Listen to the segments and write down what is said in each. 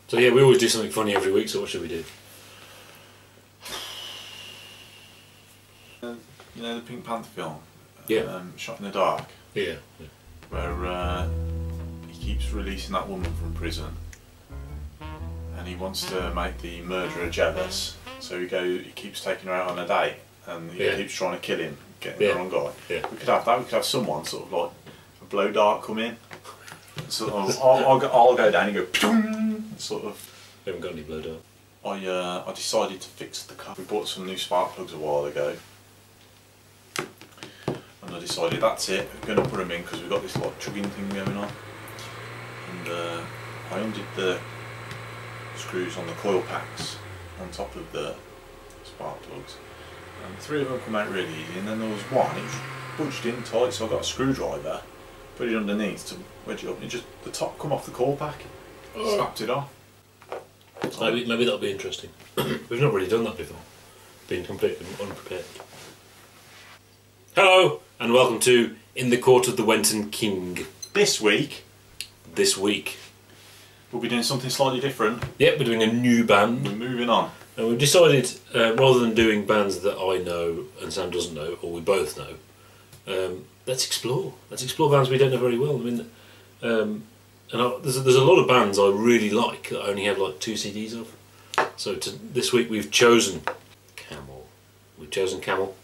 So yeah, we always do something funny every week, so what should we do? You know the Pink Panther film? Yeah. Shot in the Dark? Yeah. Where he keeps releasing that woman from prison and he wants to make the murderer jealous, so he keeps taking her out on a date and he keeps trying to kill him, getting the wrong guy. Yeah. We could have that, we could have someone sort of like a blow dart come in. Sort of, I'll go down and go sort of. We haven't got any blow dart. I decided to fix the car. We bought some new spark plugs a while ago, and I decided that's it. We're going to put them in because we've got this like chugging thing going on. And I undid the screws on the coil packs on top of the spark plugs, and 3 of them come out really easy. And then there was one, it was budged in tight, so I got a screwdriver, put it underneath to wedge it up, and just the top come off the coil pack, snapped it off. Maybe that'll be interesting. We've not really done that before, being completely unprepared. Hello, and welcome to In the Court of the Wenton King. This week we'll be doing something slightly different. Yep, we're doing a new band. We're moving on. And we've decided, rather than doing bands that I know and Sam doesn't know, or we both know, let's explore. Let's explore bands we don't know very well. I mean, there's a lot of bands I really like that I only have like 2 CDs of. So this week we've chosen Camel. We've chosen Camel,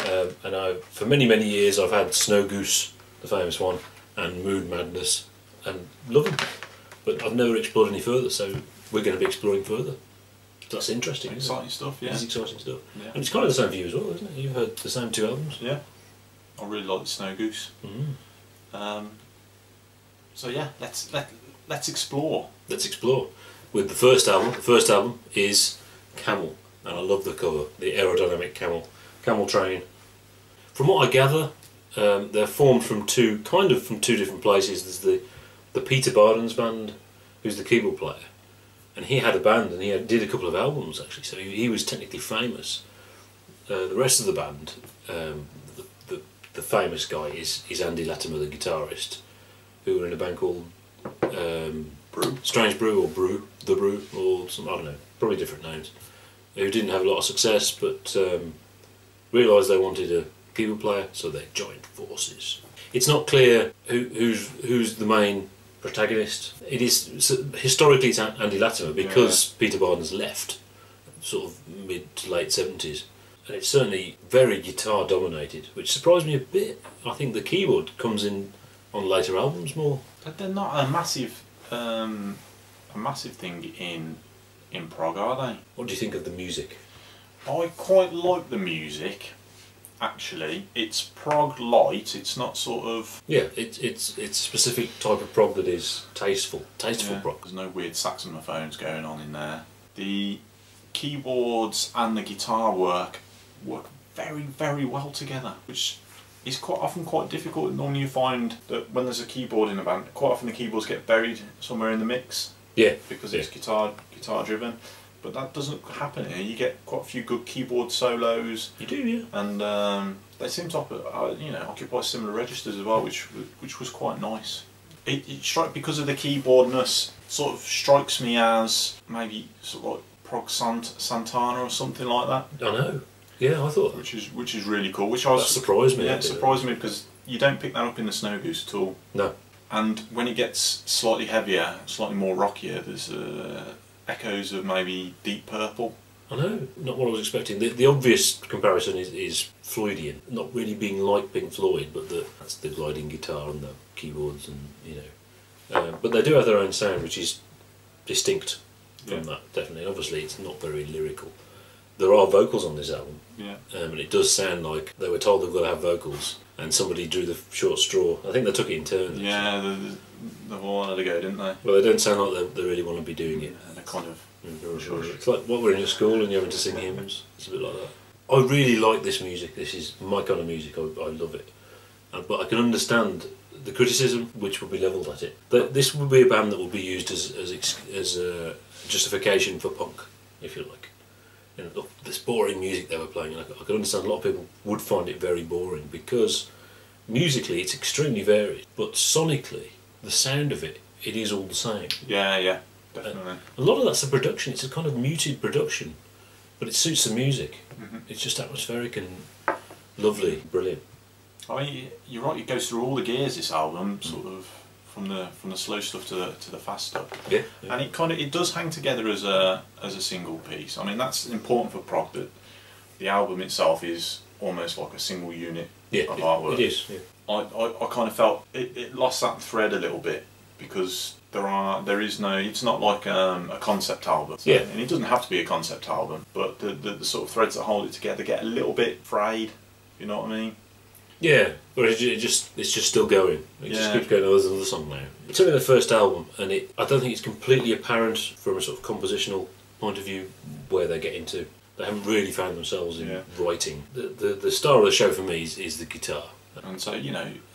and for many years I've had Snow Goose, the famous one, and Moon Madness, and love them. But I've never explored any further, so we're going to be exploring further. That's interesting. Exciting stuff, yeah. It's exciting stuff. Yeah. And it's kind of the same for you as well, isn't it? You've heard the same 2 albums. Yeah. I really like the Snow Goose. So yeah, let's explore. Let's explore with the first album. The first album is Camel, and I love the cover, the aerodynamic camel train. From what I gather, they're formed from two different places. There's the Peter Barden's band, who's the keyboard player, and he had a band and he did a couple of albums actually, so he was technically famous. The rest of the band, the famous guy is Andy Latimer, the guitarist, who were in a band called Strange Brew or The Brew or some, I don't know, probably different names, who didn't have a lot of success, but realised they wanted a keyboard player, so they joined forces. It's not clear who's the main protagonist. It is historically it's Andy Latimer because Peter Barden's left, sort of mid to late 70s, and it's certainly very guitar dominated, which surprised me a bit. I think the keyboard comes in on later albums more. But they're not a massive thing in prog, are they? What do you think of the music? I quite like the music. Actually, it's prog light. It's not sort of it's a specific type of prog that is tasteful prog. There's no weird saxophones going on in there. The keyboards and the guitar work very well together, which is quite often quite difficult. Normally you find that when there's a keyboard in a band, quite often the keyboards get buried somewhere in the mix. Yeah, because it's guitar driven. But that doesn't happen here. You get quite a few good keyboard solos. You do, yeah. And they seem to occupy similar registers as well, which was quite nice. Because of the keyboardness, sort of strikes me as maybe sort of like prog Santana or something like that. I know. Yeah, I thought which is really cool. That surprised me. Yeah, it surprised me because you don't pick that up in the Snow Goose at all. No. And when it gets slightly heavier, slightly more rockier, there's echoes of maybe Deep Purple. I know, not what I was expecting. The obvious comparison is Floydian, not really being like Pink Floyd, but that's the gliding guitar and the keyboards, and but they do have their own sound, which is distinct from that, definitely. And obviously, it's not very lyrical. There are vocals on this album, and it does sound like they were told they've got to have vocals, and somebody drew the short straw. I think they took it in turn. Yeah, they wanted to go, didn't they? Well, they don't sound like they really want to be doing it. They're kind of... It's like what we're in a school and you're having to sing hymns. It's a bit like that. I really like this music. This is my kind of music. I love it. But I can understand the criticism which would be levelled at it. This would be a band that would be used as a justification for punk, if you like. Look, this boring music they were playing, and I can understand a lot of people would find it very boring because musically it's extremely varied, but sonically the sound of it is all the same. Yeah. definitely. A lot of that's the production. It's a kind of muted production, but it suits the music. It's just atmospheric and lovely, brilliant. I mean, you're right. It goes through all the gears. This album, sort of from the slow stuff to the fast stuff. Yeah. And it does hang together as a single piece. I mean, that's important for prog. That the album itself is almost like a single unit of artwork. It is. Yeah. I kind of felt it lost that thread a little bit because there is no. It's not like a concept album. Yeah. And it doesn't have to be a concept album, but the sort of threads that hold it together get a little bit frayed. You know what I mean? Yeah, but it's just still going. It just keeps going. Oh, there's another song now. It's only the first album, and I don't think it's completely apparent from a sort of compositional point of view where they're getting to. They haven't really found themselves in writing. The star of the show for me is the guitar. And so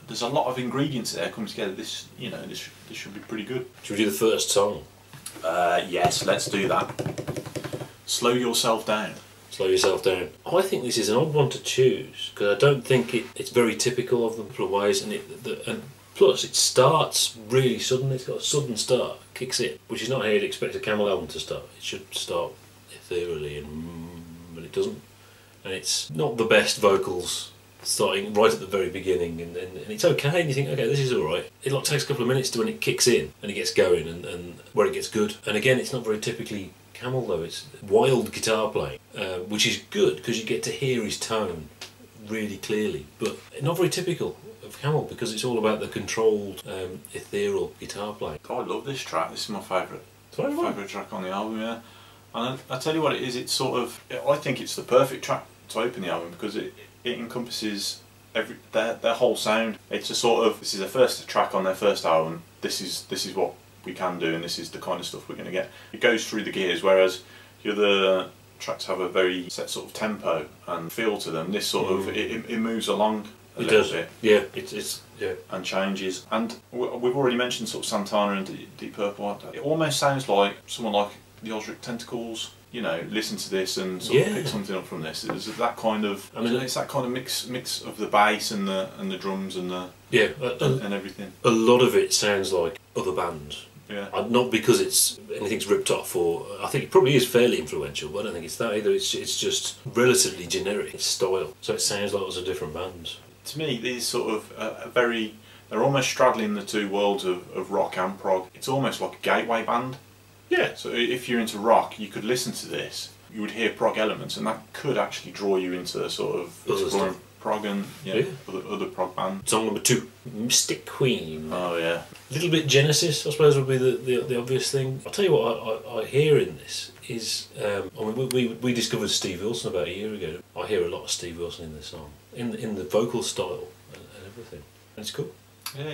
there's a lot of ingredients there coming together. This should be pretty good. Should we do the first song? Yes, let's do that. Slow yourself down. Slow yourself down. I think this is an odd one to choose because I don't think it's very typical of them for ways, and plus it starts really suddenly. It's got a sudden start, kicks in, which is not how you'd expect a Camel album to start. It should start ethereally, but it doesn't, and it's not the best vocals starting right at the very beginning, and it's okay, and you think, okay, this is alright. It takes a couple of minutes to when it kicks in and it gets going, and where it gets good. And again, it's not very typically Camel though. It's wild guitar playing, which is good because you get to hear his tone really clearly, but not very typical of Camel because it's all about the controlled, ethereal guitar playing. I love this track. This is my favourite track on the album. Yeah, and I tell you what it is. It's sort of, I think it's the perfect track to open the album because it encompasses their whole sound. It's a sort of, this is their first track on their first album. This is what we can do, and this is the kind of stuff we're going to get. It goes through the gears, whereas the other tracks have a very set sort of tempo and feel to them. This sort of it moves along a little bit. Yeah, it's and changes. And we've already mentioned sort of Santana and Deep Purple. It almost sounds like someone like the Osric Tentacles. Listen to this and sort of pick something up from this. It's that kind of. It's that kind of mix of the bass and the drums and the and everything. A lot of it sounds like other bands. Yeah. Not because anything's ripped off, or I think it probably is fairly influential, but I don't think it's that either. It's just relatively generic style, so it sounds like lots of different bands. To me, these sort of they're almost straddling the two worlds of rock and prog. It's almost like a gateway band. Yeah. So if you're into rock, you could listen to this. You would hear prog elements, and that could actually draw you into sort of exploring prog and other prog bands. Song number 2, Mystic Queen. Oh yeah. A little bit Genesis, I suppose, would be the obvious thing. I'll tell you what I hear in this is, we discovered Steve Wilson about a year ago. I hear a lot of Steve Wilson in this song, in the vocal style and everything. And it's cool. Yeah,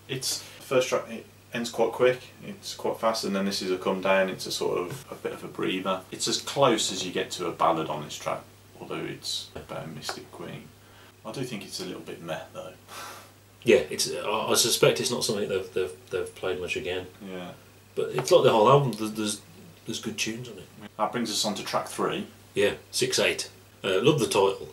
it's first track. It ends quite quick. It's quite fast, and then this is a come down. It's a sort of a bit of a breather. It's as close as you get to a ballad on this track, although it's about Mystic Queen. I do think it's a little bit meh though. Yeah, I suspect it's not something they've played much again. Yeah, but it's like the whole album. There's good tunes on it. That brings us on to track 3. Yeah, 6/8. Love the title.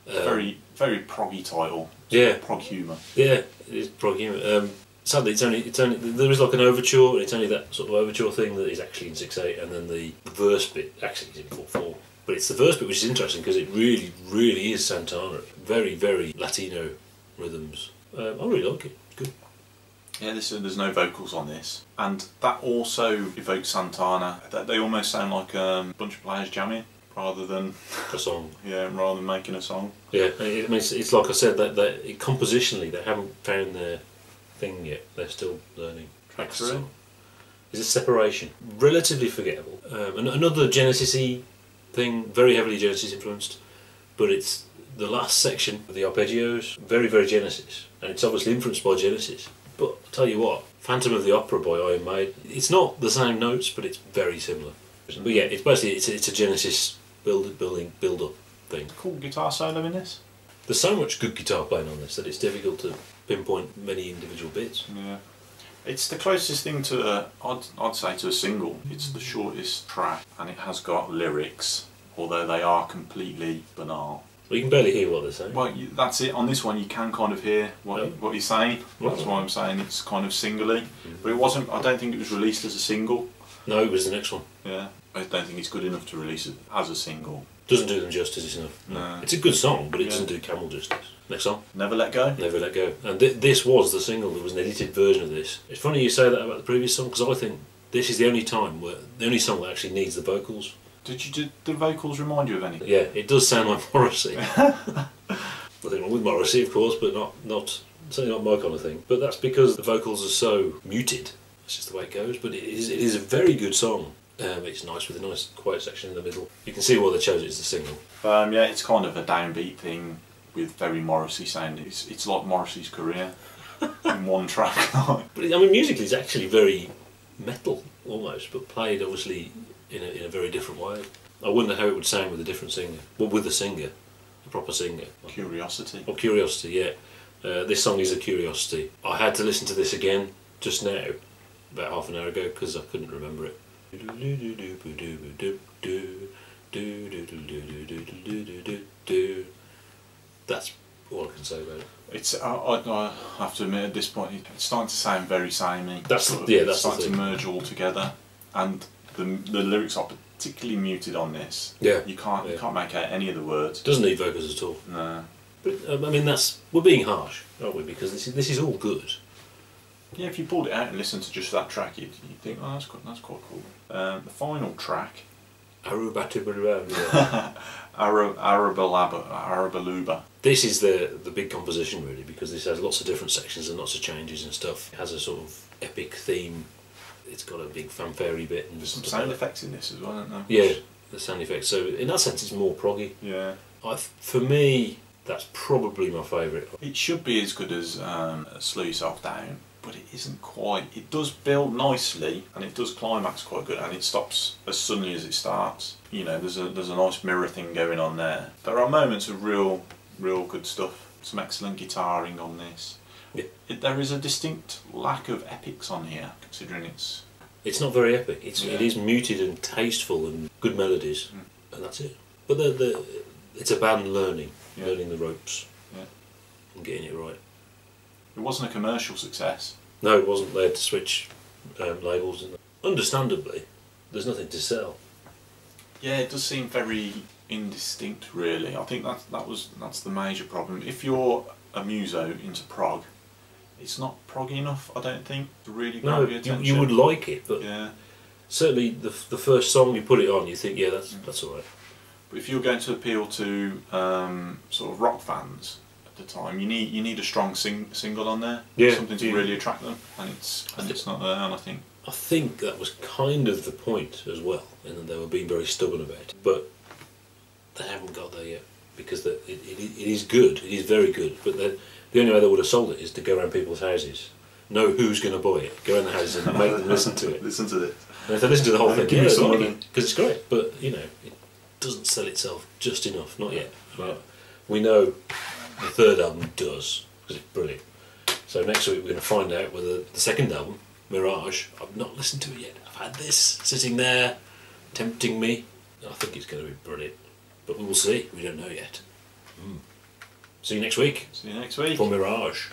Very proggy title. Yeah, prog humour. Yeah, it is prog humour. Sadly, it's only there is like an overture, and it's only that sort of overture thing that is actually in 6/8, and then the verse bit actually is in 4/4. But it's the verse bit which is interesting because it really, really is Santana. Very, very Latino rhythms. I really like it. It's good. Yeah, there's no vocals on this, and that also evokes Santana. They almost sound like a bunch of players jamming rather than a song. Yeah, rather than making a song. Yeah, it's like I said that compositionally they haven't found their thing yet. They're still learning. Track 3 is a Separation. Relatively forgettable. And another Genesis-y thing, very heavily Genesis influenced, but it's the last section of the arpeggios, very, very Genesis, and it's obviously influenced by Genesis. But I'll tell you what, Phantom of the Opera by Iron Maiden, it's not the same notes, but it's very similar. But yeah, it's basically it's a Genesis build up thing. Cool guitar solo in this. There's so much good guitar playing on this that it's difficult to pinpoint many individual bits. Yeah, it's the closest thing to I'd say to a single. It's the shortest track, and it has got lyrics, although they are completely banal. Well, you can barely hear what they're saying. Well, that's it. On this one, you can kind of hear what he's saying. That's why I'm saying it's kind of singly. But it wasn't. I don't think it was released as a single. No, it was the next one. Yeah. I don't think it's good enough to release it as a single. Doesn't do them justice enough. No. It's a good song, but it doesn't do Camel justice. Next song. Never Let Go. Never Let Go. And this was the single. There was an edited version of this. It's funny you say that about the previous song, because I think this is the only song that actually needs the vocals. Did the vocals remind you of anything? Yeah, it does sound like Morrissey. Nothing wrong with Morrissey, of course, but certainly not my kind of thing. But that's because the vocals are so muted. That's just the way it goes. But it is a very good song. It's nice with a nice quiet section in the middle. You can see why they chose it as the single. Yeah, it's kind of a downbeat thing with very Morrissey sound. It's like Morrissey's career in one track. But I mean, musically, it's actually very metal almost, but played obviously in a very different way. I wonder how it would sound with a different singer. Well, with a singer, a proper singer. Curiosity. Oh, Curiosity, yeah. This song is a curiosity. I had to listen to this again just now, about half an hour ago, because I couldn't remember it. That's all I can say about it. It's I have to admit at this point it's starting to sound very samey. That's starting to merge all together, and the lyrics are particularly muted on this. Yeah, you can't make out any of the words. Doesn't need vocals at all. No. But I mean, we're being harsh, aren't we? Because this is all good. Yeah, if you pulled it out and listened to just that track, you'd think, oh, that's quite cool. The final track, Arubaluba. Arubaluba. This is the big composition really, because this has lots of different sections and lots of changes and stuff. It has a sort of epic theme. It's got a big fanfare-y bit. And there's some sound effects in this as well, aren't there? Yeah, the sound effects. So in that sense, it's more proggy. Yeah. For me, that's probably my favourite. It should be as good as Slow Yourself Down, but it isn't quite. It does build nicely and it does climax quite good, and it stops as suddenly as it starts. You know, there's a nice mirror thing going on there. There are moments of real good stuff. Some excellent guitaring on this. Yeah. There is a distinct lack of epics on here, considering it's not very epic. It is muted and tasteful and good melodies, and that's it. But it's a band learning the ropes, and getting it right. It wasn't a commercial success. No, it wasn't. They had to switch labels, and understandably, there's nothing to sell. Yeah, it does seem very indistinct, really. I think that's the major problem. If you're a muso into prog, it's not proggy enough, I don't think, to really grab your attention. You would like it, but yeah. Certainly the first song you put it on, you think, yeah, that's all right. But if you're going to appeal to sort of rock fans at the time, you need a strong single on there, something to really attract them, and it's not there. And I think that was kind of the point as well, and that they were being very stubborn about it. But they haven't got there yet, because it is good, it is very good, but the only way they would have sold it is to go around people's houses, know who's going to buy it, go around the houses and make them listen to it. Listen to it. And if they listen to the whole thing, give me some money, because it's great, but you know, it doesn't sell itself just enough, not yet. Right? We know the third album does, because it's brilliant. So next week we're going to find out whether the second album, Mirage, I've not listened to it yet. I've had this sitting there, tempting me. I think it's going to be brilliant. But we will see. We don't know yet. See you next week. See you next week. For Mirage.